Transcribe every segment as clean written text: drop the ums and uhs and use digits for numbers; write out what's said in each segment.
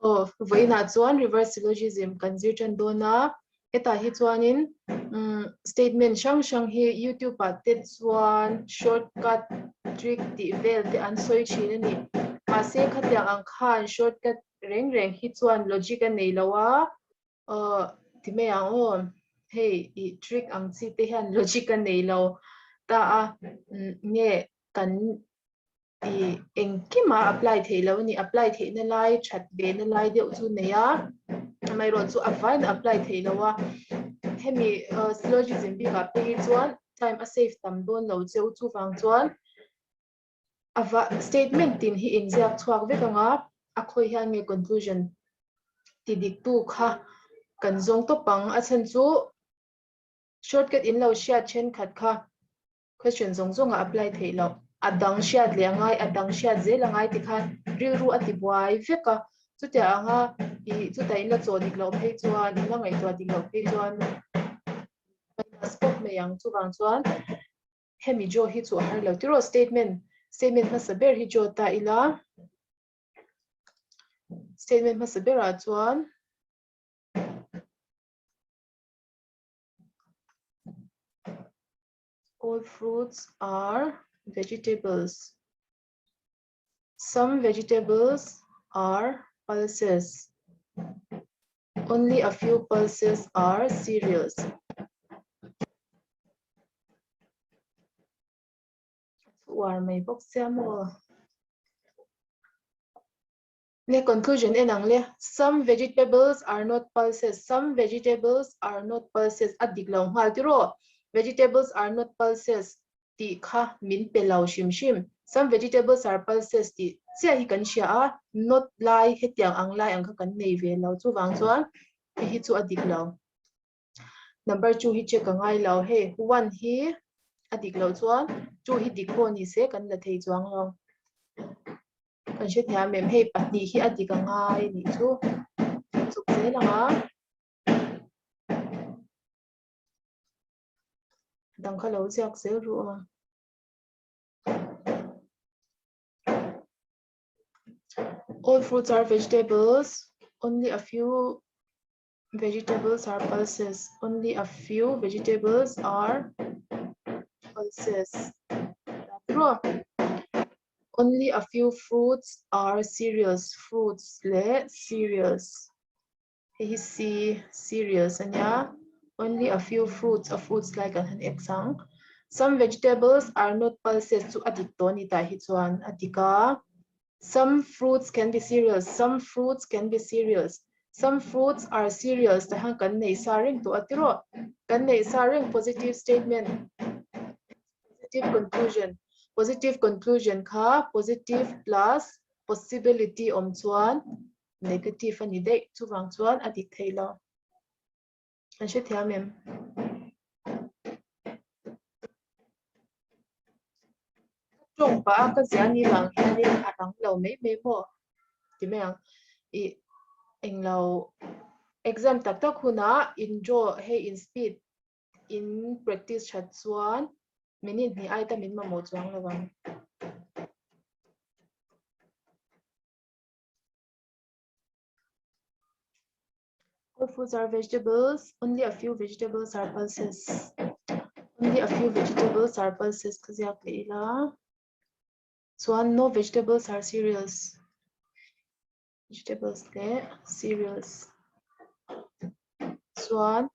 Oh, với na chuan reverse syllogism kan zir chan do na eta hi chuanin statement shang hi YouTube at te chuan shortcut trick ti vel te an soi thin ani ma se khatyang ang khan shortcut reng hi chuan logic an nei lawa ti me ang o hey I trick ang chi te han logic an nei lo ta a nge kan I engkima apply thelo ni apply theina lai that be na lai deuh chu neya mai ron chu avai na apply thelo wa hemi syllogism bi ka pe chuan time a save tam don lo cheu chu wang chuan ava statement tin hi inziak chuak vekanga a khoi hian nge conclusion ti dik tu kha kan zong to pang a chen chu shortcut in lo shia chen khat kha question zong a apply thelo adang shiat lengai adang shiat ze langai ti khan ril ru ati buai veka chutia anga I chutai la chaw dik lo phei chuan la ngai to dik lo phei chuan spot me yang chu wang chuan hemi jo hi chu har lo tiro statement ma saber hi jo ta ila statement ma saber a chuan all fruits are vegetables. Some vegetables are pulses. Only a few pulses are cereals. War may book samo. The conclusion enang some vegetables are not pulses. Some vegetables are not pulses. Adiglaw hal tiro. Vegetables are not pulses. Ti kha min pelaw shim. Some vegetables are pulses. Ti siya hi kan siya not lai hetiang ang lai ang kan nei ve law chu wang chuan hi chu adiglaw. Number 2 hi check angai law he 1 hi adiglaw chuan 2 hi dikho ni se kan la thei chuang law. Kan siya tiya mem hey patni hi adiga ngai ni chu chuk se langa dang kha lo jak se ru all fruits are vegetables. Only a few vegetables are pulses. Only a few vegetables are pulses. Only a few fruits are cereals. Fruits le cereals. He see cereals and yeah. Only a few fruits. A fruits like an exang. Some vegetables are not pulses to aditoni tahichuan adika. Some fruits can be cereals. Some fruits can be cereals. Some fruits are cereals. Tahan kan nei saring to atiro. Kan nei saring positive statement. Positive conclusion. Positive conclusion ka positive plus possibility om chuan negative ani dei chu wang chuan adik theilo an she thia mem chong pa ka ziani lang hian arang lo me mo ti me ang I englo exam tak tak huna in draw hey in speed in practice chat chuan minute ni ai ta min ma mo chuang lawang all fruits are vegetables. Only a few vegetables are pulses. Only a few vegetables are pulses. Kazyak leila. Swan no vegetables are cereals. Vegetables le cereals. Swan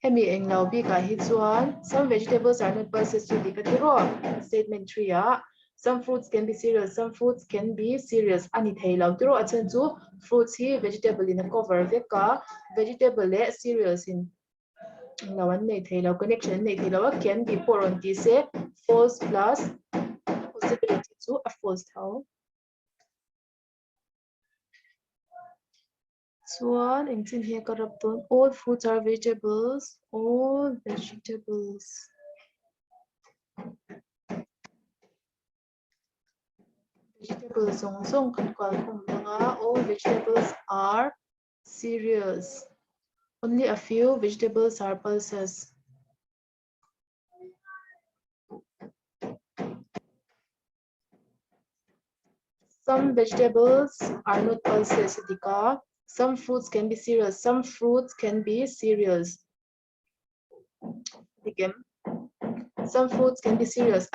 hemi englau bi ka hi swan. Some vegetables are not pulses to dikatiro. Statement 3 ya. Some fruits can be cereals. Some fruits can be cereals. Ani thailau tiro achan chu fruits hi vegetable in a cover veka vegetable le cereals in lawan nei thailau connection nei thailau can be por on ti se false plus possibility to a false thau. Swan in here corrupton all fruits are vegetables. All vegetables. Vegetables song kan kwal kong mga all vegetables are cereals. Only a few vegetables are pulses. Some vegetables are not pulses. Some fruits can be cereals. Some fruits can be cereals. Some fruits can be cereals.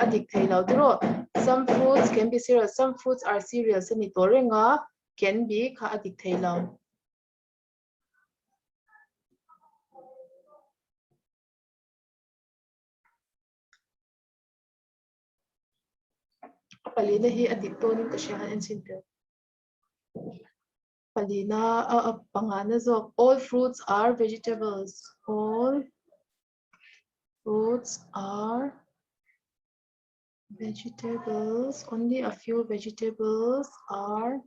Some fruits can be cereals. Some fruits are cereals. Can be ka. Palina hi aditonin kasyahan and simple. Palina pangana zo. All fruits are vegetables. All fruits are vegetables. Only a few vegetables are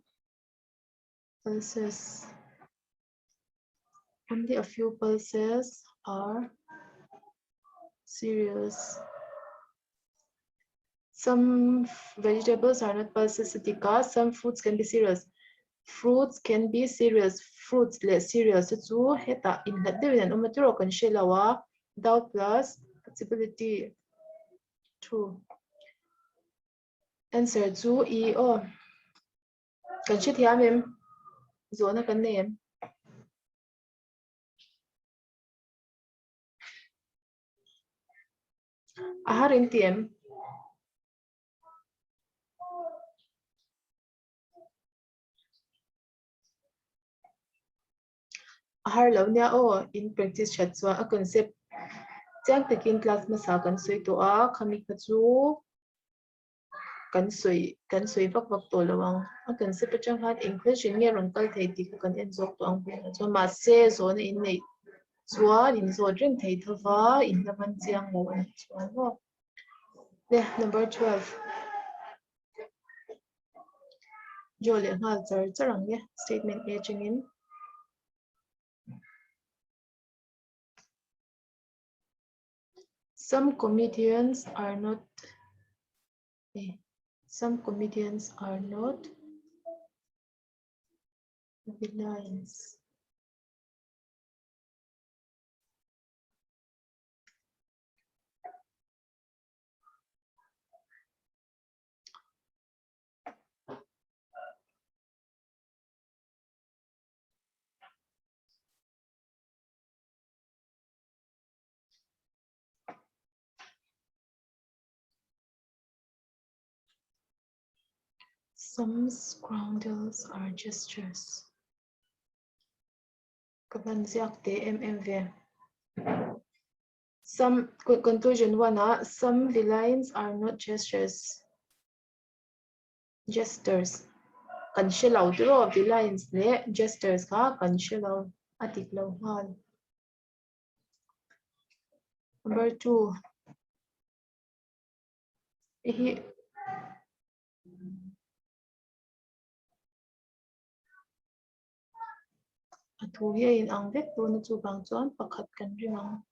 pulses. Only a few pulses are cereals. Some vegetables are not pulses. Some fruits can be cereals. Fruits can be cereals. Fruits less cereals. So heta in the dividend umaturo kan shelawa dau plus possibility 2. Answer 2 e o. Kan shit hiamim. Zona kan name. Aharin tiem. Ahar law niya o in practice chat so a concept chang taking class masa kan soi to a kami ka chu kan soi vak to lawang a concept chang hat inclusion nge ron kal thei ti kan en jok to ang pe so ma se zo na in nei chuan in zo dring thei thova in la man chiang lo an chuan ho le number 12 jole ngal char charang ye statement e chungin. Some comedians are not villains. Some scoundrels are gestures. Some conclusion 1 some villains are not gestures. Gestures. Kan shelaw draw villains ne gestures ka kan shelaw atik law hal. Number 2. Thu hi in ang vek tu na chu bang chuan pakhat kan ringang.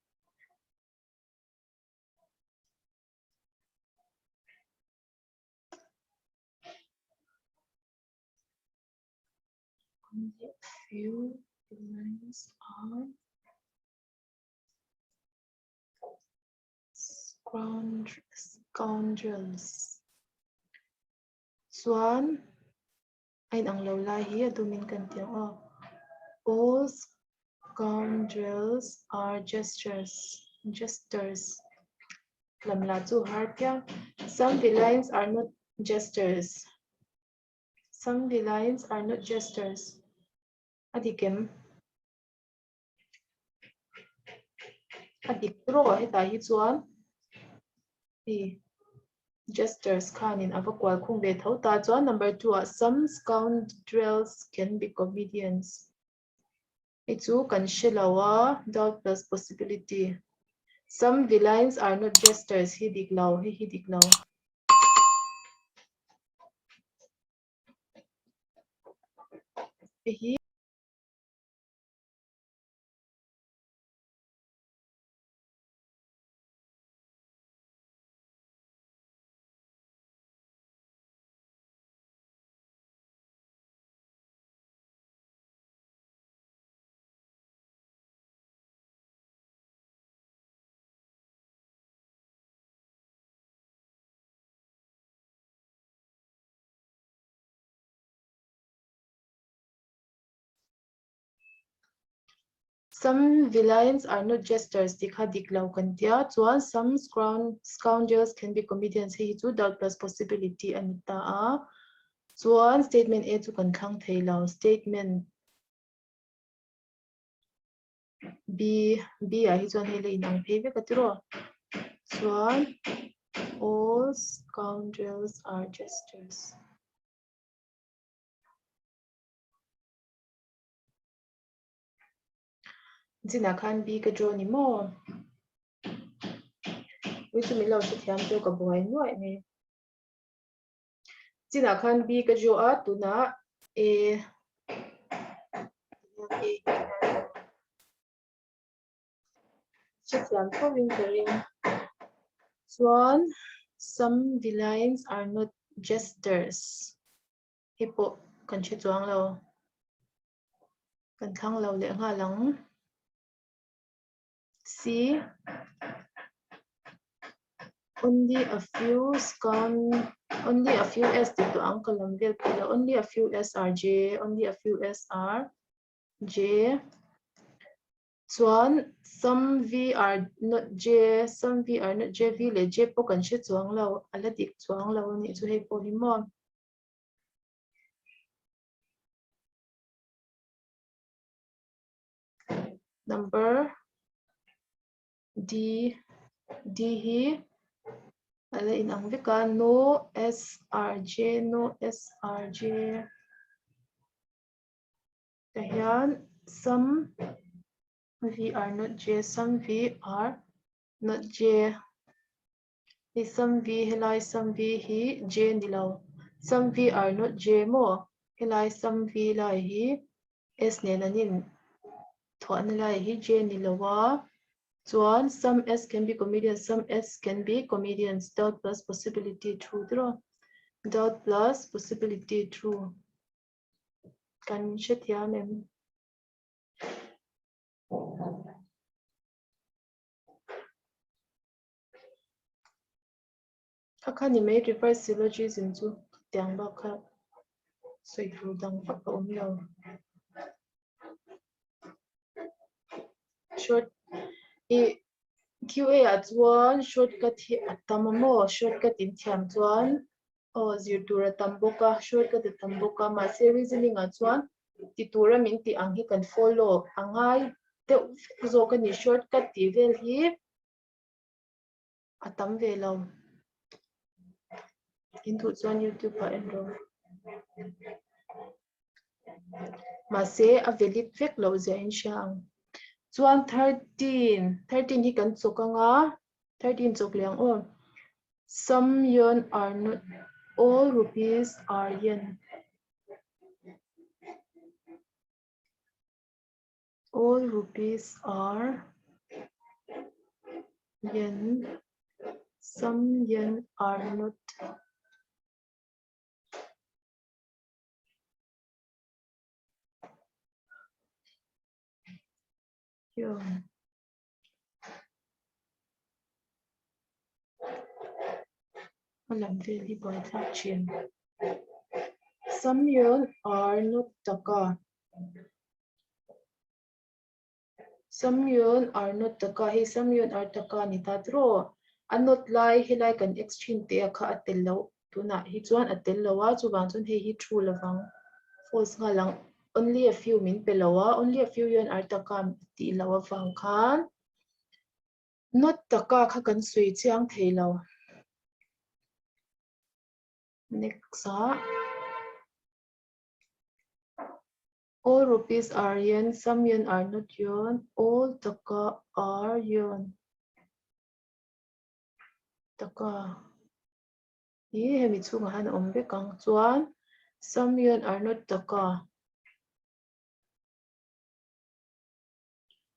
Only a few villains are scoundrels. Chuan ain ang lo lai hi adumin kan tiang o. All scoundrels are gestures. Lamla chu har pya. Some villains are not gestures. Some villains are not gestures. Adikem. Adik ro heta hi chuan. Gestures kanin avakwal khung ve thau ta chuan number 2 some scoundrels can be comedians. Itu kan shelawa doubt plus possibility. Some villains are not gestures. Hidiklaw. Some villains are not jesters. Dikha diklau kantia. Chuan some scoundrels can be comedians. He to doubt plus possibility anita a. Chuan statement A to kan thlang thei lau. Statement B a hi chuan hele inang phei vek atiro. Chuan all scoundrels are jesters. Zina khan B ka draw ni mo. Which mi lo shi thiam to ka boy noi ni. Zina khan B ka draw a tuna A shi thiam to win ring. Chuan some villains are not jesters. Hipo kan chi chuang lo. Kan thang lo le nga lang. C. Only a few S dito ang kalambil pila. Only a few S are J. Only a few S are J. Chuan some V are not J. Some V are not J. V le J po kan shi chuang lo. Ala dik chuang lo ni chu hei po hi mo. Number D hi. Ala inang vika no SRJ, no SRJ. Hian some V are not J, some V are not J. Some V hilai some V hi J nilaw. Some V are not J mo. Hilai some V lai hi S nenanin. Thuan lai hi J nilawa. Chuan some S can be comedians, some S can be comedians. Doubt plus possibility true draw. Doubt plus possibility true. Kan shit ya mem. Akhan ni may reverse syllogism chu tiang ba kha soi ru dang fa ka umlo. Short QA at one shortcut hi atamamo shortcut in thiam chuan Zirtur atamboka shortcut atamboka ma reasoning at one titura min ti ang hi kan follow angai te zo kan ni shortcut ti vel hi atam velo into chuan YouTube pa enro ma se a velit vek lo ze in shang chuan 13 hi kan chokanga 13 chok liang on some yuan are not all rupees are yen. All rupees are yen. Some yen are not. Yuan. Alam really by touching. Some yuan are not taka. Some yuan are not taka. Hey, some yuan are taka ni tatro. Anot lai hilai kan exchange te ka atello tuna hi chuan atello wa chu bang chun hi true lawang false nga lang only a few min pelowa only a few yuan are taka ti lawa wang khan not taka kha kan sui chiang theilo. Next all rupees are yen, some yen are not yuan, all taka are yuan. Taka. Ye hemi chunga han ombe kang chuan some yuan are not taka.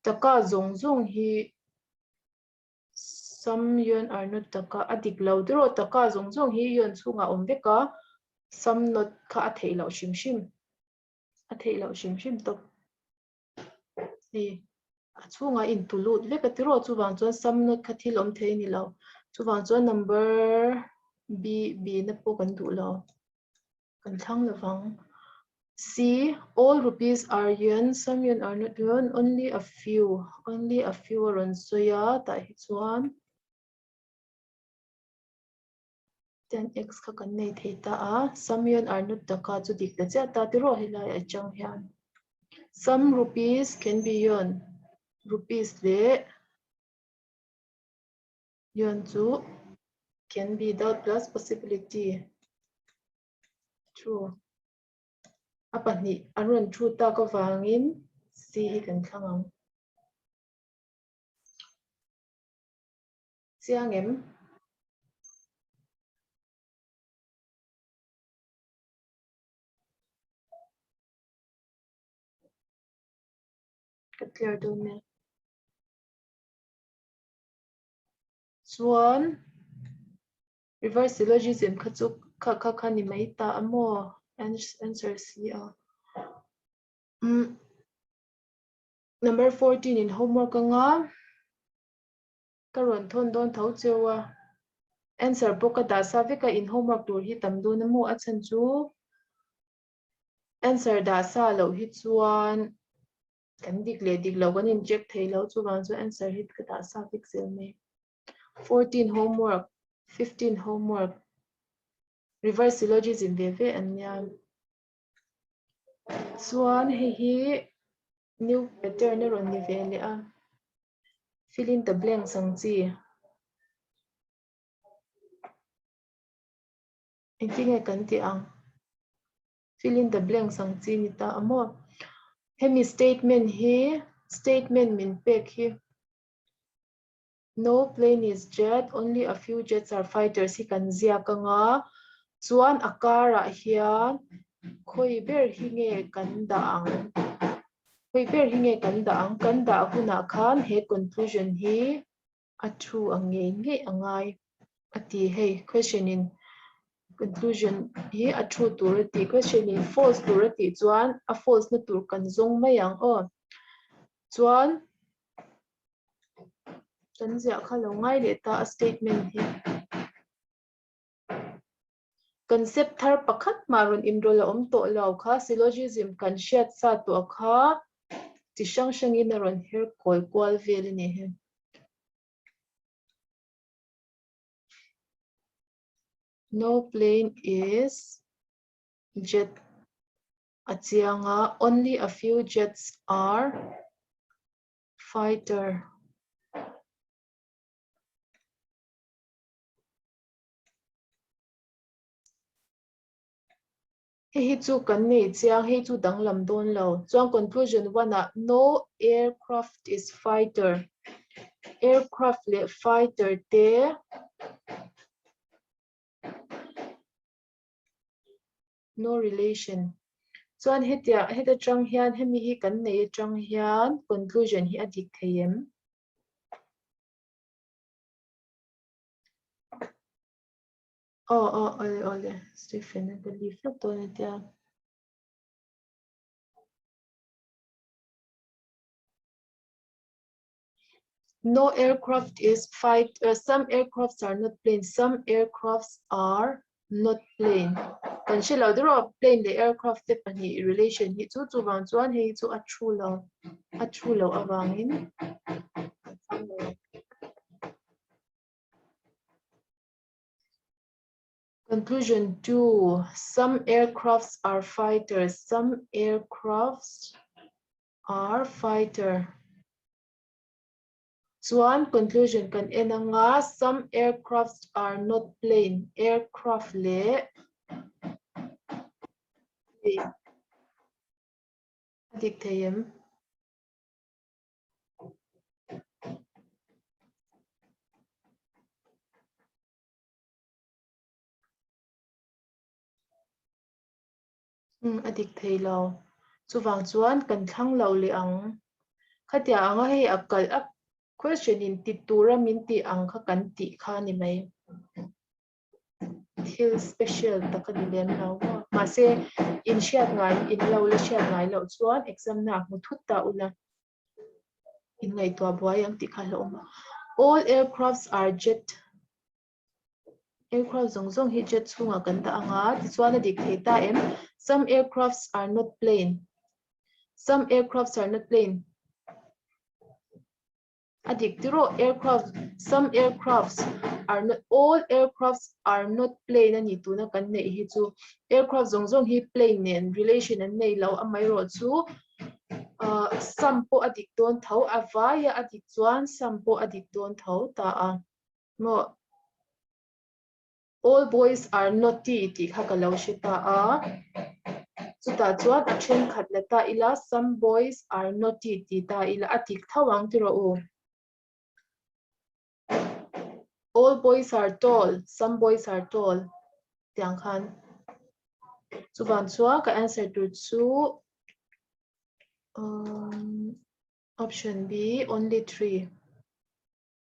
Taka zung hi some yuan are not taka adik lo dro taka zung hi yuan chunga ombe ka some not ka athei lo shim shim to ni achunga in tulut veka tiro chuwang chuan some not khathil om thei ni lo chuwang chuan number b na po kan du lo kan thlang lawang C, all rupees are yuan, some yuan are not yuan, only a few are on soya, tại chuan 10x ka kan nei thei ta a, some yuan are not the ka chu dik ta cha ta ti ro hilai a chang hian. Some rupees can be yuan, rupees le yuan chu can be without plus possibility. True. Apa ni anron true ta ko wangin C hi kan thlangang. Siang em ka clear do ne. Chuan reverse syllogism kha chu kha ni mai ta amo answer C a. Number 14 in homework nga karon thon don thau chewa answer book da savika in homework tur hi tamdu na mu achan chu answer da sa lo hi chuan kan dik lo kan inject thei lo chu wang chu answer hit ka da sa pixel me 14 homework 15 homework reverse syllogism ve anya chuan hi new pattern ne ron ni ve le a fill in the blanks ang chi intinge kan ti ang fill in the blanks ang chi ni ta amo hemi statement hi statement min pek hi no plane is jet, only a few jets are fighters. Hi kan zia ka nga chuan akara hian khoi ber hi nge kan da ang khoi ber hi nge kan da ang kan da huna khan he conclusion hi a true ang nge angai ati hei question in conclusion hi a true tur ati question in false tur ati chuan a false na tur kan zong mai ang o chuan kan zia kha lo ngai le ta a statement hi concept thar pakhat marun imrol om to lo kha syllogism kan shet sa to kha ti sang sang in ron her koi kwal vel ni he no plane is jet achianga only a few jets are fighter hi chu kan nei chiang hi chu danglam don lo chuan conclusion 1 no aircraft is fighter aircraft le fighter te no relation chuan heta tang hian hemi hi kan nei tang hian conclusion hi adik theiam ole Stephen I believe look to it yeah no aircraft is some aircrafts are not planes some aircrafts are not plane kan shilo dro plane the aircraft te pani relation hi chu wang chuan hi chu a true lo awangin conclusion 2 some aircrafts are fighters some aircrafts are fighter chuan conclusion kan enanga some aircrafts are not plane aircraft le adik theiam adik thei lo chuwang chuan kan thlang lo le ang khatia anga hei akal a question in titura min ti ang kha kan ti kha ni mai thil special takani lem lo ma se in shiat ngai in lo le shiat ngai lo chuan exam na mu thut ta ula in ngai to boy ang ti kha lo ma all aircrafts are jet aircraft zong hi jet chunga kan ta anga ti chuan a dik thei ta em Some aircrafts are not plain. Some aircrafts are not plain. Adiktiro aircraft. Some aircrafts are not. All aircrafts are not plain. Ani tu na kan nei hi chu. Aircraft zong hi plain nen relation an nei lo amai ro chu. Some po adik don thau avaya adik chuan some po adik don thau ta a. Mo all boys are naughty ti kha ka lo shita a. Chuta chuan a then khat la ta ila some boys are naughty ti ta ila adik thawang ti ro u. All boys are tall. Some boys are tall. Tiang khan. Chuban chua ka answer to chu option B only 3.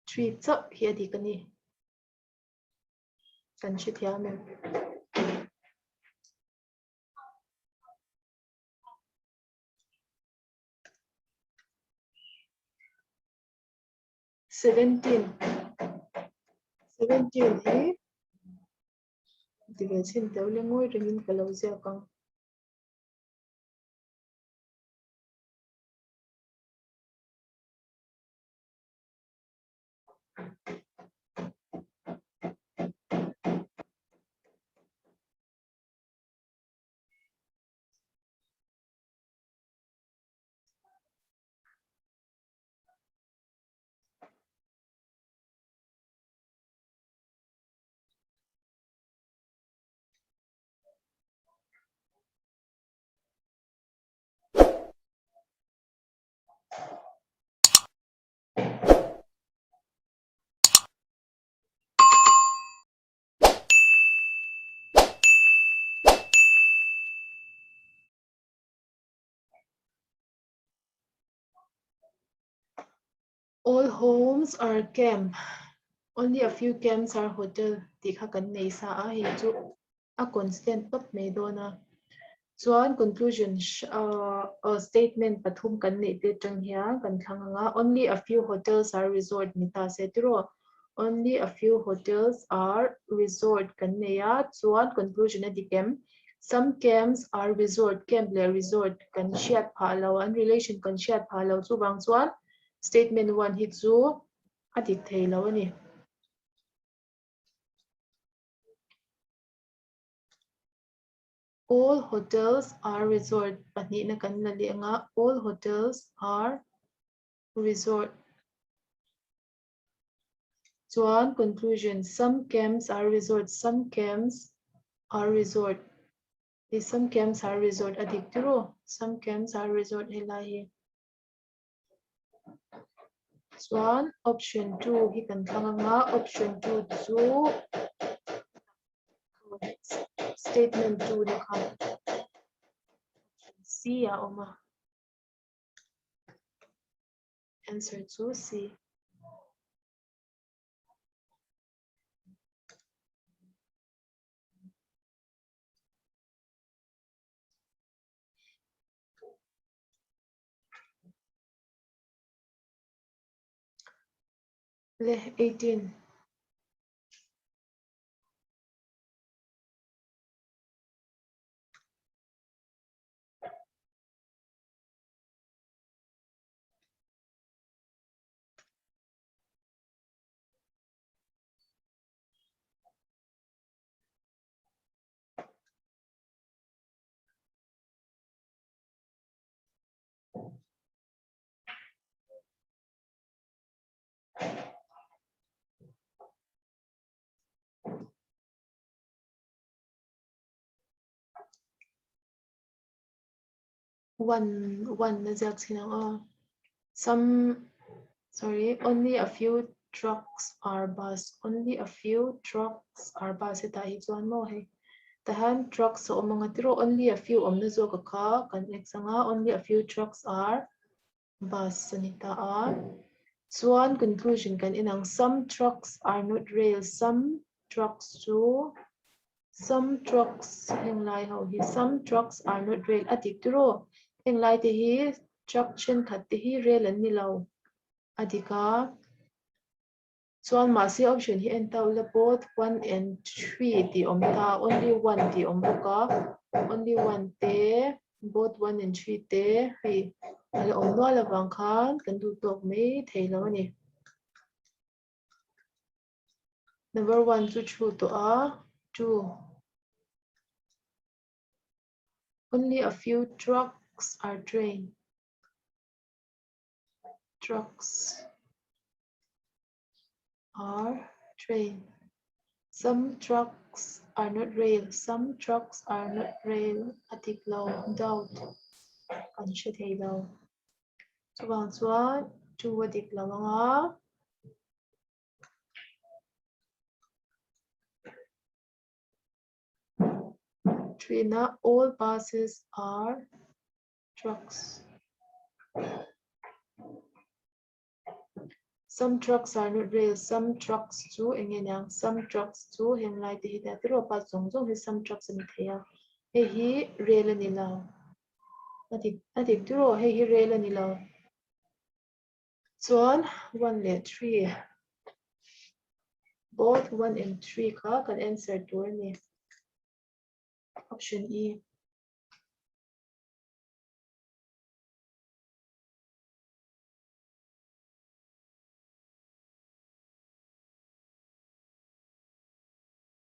3 chap here di kani. Kan shi thia me. 17 hi division teu le ngoi ringin ka lo zia kang. All homes are camp. Only a few camps are hotel. Tikha kan nei sa a hi chu a constant pat me dona. Chuan conclusion statement pathum kan nei te tang hia kan thanga only a few hotels are resort nita se tiro. Only a few hotels are resort kan nei a chuan conclusion adikem. Some camps are resort camp le resort kan shiat phalo an relation kan shiat phalo chu bang chuan statement 1 hi chu adik thei lo ani. All hotels are resort. Pani na kanina nga. All hotels are resort. Chuan conclusion. Some camps are resort. Some camps are resort. Some camps are resort. Adik tiro. Some camps are resort. Hilahi. Chuan option 2 hi kan thanga nga. Option 2 chu statement 2 na kha. C ya oma. Answer to C. Le 18. One only a few trucks are bus. Only a few trucks are bus. Ita hijuan mo he. Tahan trucks so mga tiro only a few omnazo kaka kan eksanga only a few trucks are bus sanita a. Swan conclusion kan inang some trucks are not rail. Some trucks too. Some trucks henglai how he. Some trucks are not rail. Adik tiro. Henglai te hi truck chen khat te hi rail an nilaw. Adika. Chuan ma se option hi entaw la both 1 and 3 ti omta only 1 ti ombuka only one te, both 1 and 3 te, hey, ala on no ala bang khan, kan du tok me thei lo ni. Number 1 to true to a true. Only a few trucks are trained. Trucks are trained. Some trucks are not rail. Some trucks are not rail. Atik low doubt. Kan she thei lo. Chuang chuan chu adik lawanga. Trina, all buses are trucks. Some trucks are not rail. Some trucks too. Engeniang. Some trucks too. Hemlai te hita tiro pa zung zung. Some trucks ani thea. He hi rail ani lao. Adik tiro he hi rail ani lao. Chuan 1 le 3. Both 1 and 3 ka kan answer to ni. Option E.